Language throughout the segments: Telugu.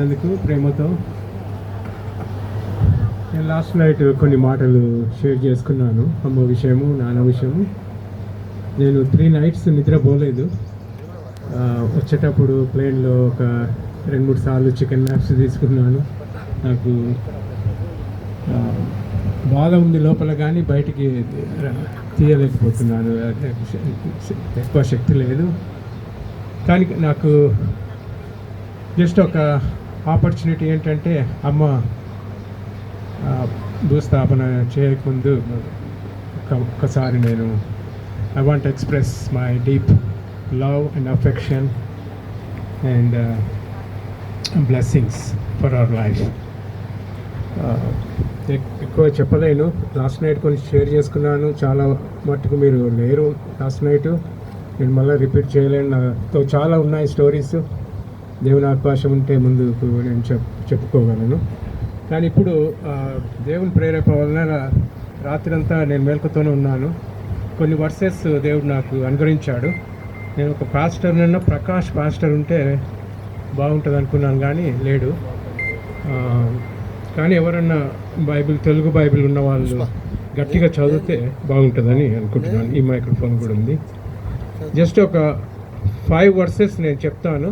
అందుకు ప్రేమతో నేను లాస్ట్ నైట్ కొన్ని మాటలు షేర్ చేసుకున్నాను. అమ్మ విషయము, నాన్న విషయము. నేను 3 nights నిద్రపోలేదు. వచ్చేటప్పుడు ప్లేన్లో ఒక 2-3 సార్లు చికెన్ మ్యాప్స్ తీసుకున్నాను. నాకు బాధ ఉంది లోపల, కానీ బయటికి తీయలేకపోతున్నాను. ఎక్కువ శక్తి లేదు. కానీ నాకు జస్ట్ ఒక ఆపర్చునిటీ ఏంటంటే, అమ్మ భూస్థాపన చేయకముందు ఒక్కసారి నేను I want express my deep love and affection and blessings for our life. ఎక్కువ చెప్పలేను. లాస్ట్ నైట్ కొన్ని షేర్ చేసుకున్నాను. చాలా మట్టుకు మీరు లేరు లాస్ట్ నైట్. నేను మళ్ళీ రిపీట్ చేయలేను. నాతో చాలా ఉన్నాయి స్టోరీస్. దేవుని అవకాశం ఉంటే ముందుకు నేను చెప్పుకోగలను. కానీ ఇప్పుడు దేవుని ప్రేరేపణ వలన రాత్రంతా నేను మేల్కొతోనే ఉన్నాను. కొన్ని వర్సెస్ దేవుడు నాకు అనుగ్రహించాడు. నేను ఒక పాస్టర్ నిన్న ప్రకాష్ పాస్టర్ ఉంటే బాగుంటుంది అనుకున్నాను, కానీ లేడు. కానీ ఎవరన్నా తెలుగు బైబిల్ ఉన్న వాళ్ళు గట్టిగా చదివితే బాగుంటుందని అనుకుంటున్నాను. ఈ మైక్రోఫోన్ కూడా ఉంది. జస్ట్ ఒక 5 verses నేను చెప్తాను.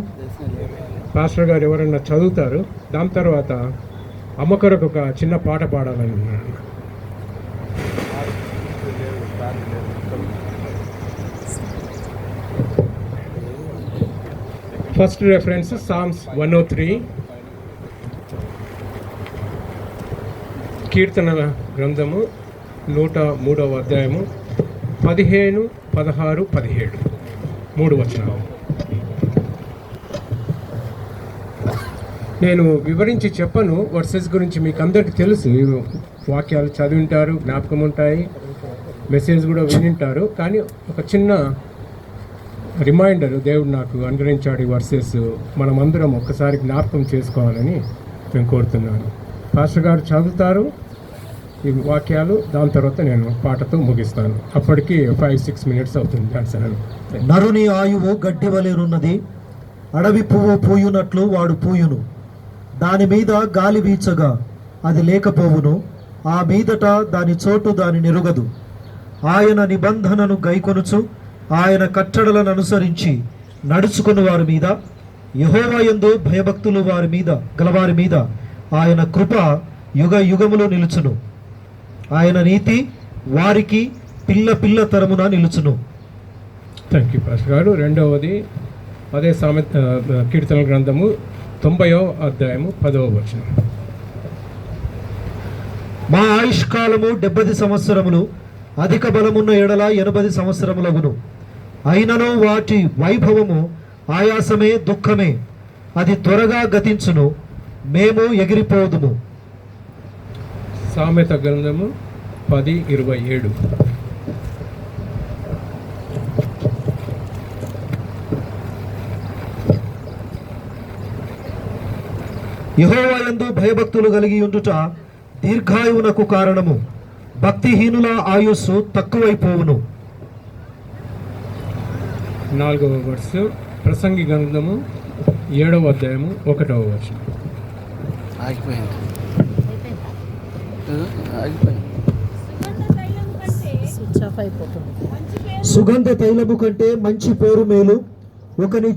పాస్టర్ గారు ఎవరన్నా చదువుతారు. దాని తర్వాత అమ్మ కొరకు ఒక చిన్న పాట పాడాలని ఉన్నాను. ఫస్ట్ రెఫరెన్స్ Psalms 103, కీర్తనల గ్రంథము 103వ అధ్యాయము 15, 16, 17 3 వచనాలు. నేను వివరించి చెప్పను వర్సెస్ గురించి, మీకు అందరికీ తెలుసు. వాక్యాలు చదివింటారు, జ్ఞాపకం ఉంటాయి, మెసేజ్ కూడా వినింటారు. కానీ ఒక చిన్న రిమైండర్ దేవుడు నాకు అనుగ్రహించాడు. ఈ వర్సెస్ మనమందరం ఒక్కసారి జ్ఞాపకం చేసుకోవాలని నేను కోరుతున్నాను. పాస్టర్ గారు చదువుతారు ఈ వాక్యాలు. దాని తర్వాత నేను పాటతో ముగిస్తాను. అప్పటికి 5-6 minutes అవుతుంది. నరుని ఆయువు గడ్డి వలెనున్నది, అడవి పువ్వు పూయునట్లు వాడు పూయును. దాని మీద గాలి వీచగా అది లేకపోవును, ఆ మీదట దాని చోటు దాని నిరుగదు. ఆయన నిబంధనను గైకొనుచు ఆయన కట్టడలను అనుసరించి నడుచుకుని వారి మీద, యెహోవా యందు భయభక్తులు గలవారి మీద ఆయన కృప యుగ యుగములు నిలుచును. ఆయన నీతి వారికి పిల్ల తరమున నిలుచును. థ్యాంక్ యూ పాస్టర్ గారు. రెండవది అదే కీర్తనల గ్రంథము 90వ అధ్యాయము 10వ వచనం. మా ఆయుష్కాలము 70 సంవత్సరములు, అధిక బలమున్న ఎడల 80 సంవత్సరములగును. అయినను వాటి వైభవము ఆయాసమే, దుఃఖమే. అది త్వరగా గతించును, మేము ఎగిరిపోదుము. సామెత గ్రంథము 10:27. యెహోవా యందు భయభక్తులు కలిగి ఉండుట దీర్ఘాయువునకు కారణము, భక్తిహీనుల ఆయుస్సు తక్కువైపోవును. 4వ వర్సు ప్రసంగి గ్రంథము 7వ అధ్యాయము 1వ వచనం. సుగంధ తైలము కంటే మంచి పేరు మేలు, ఒకని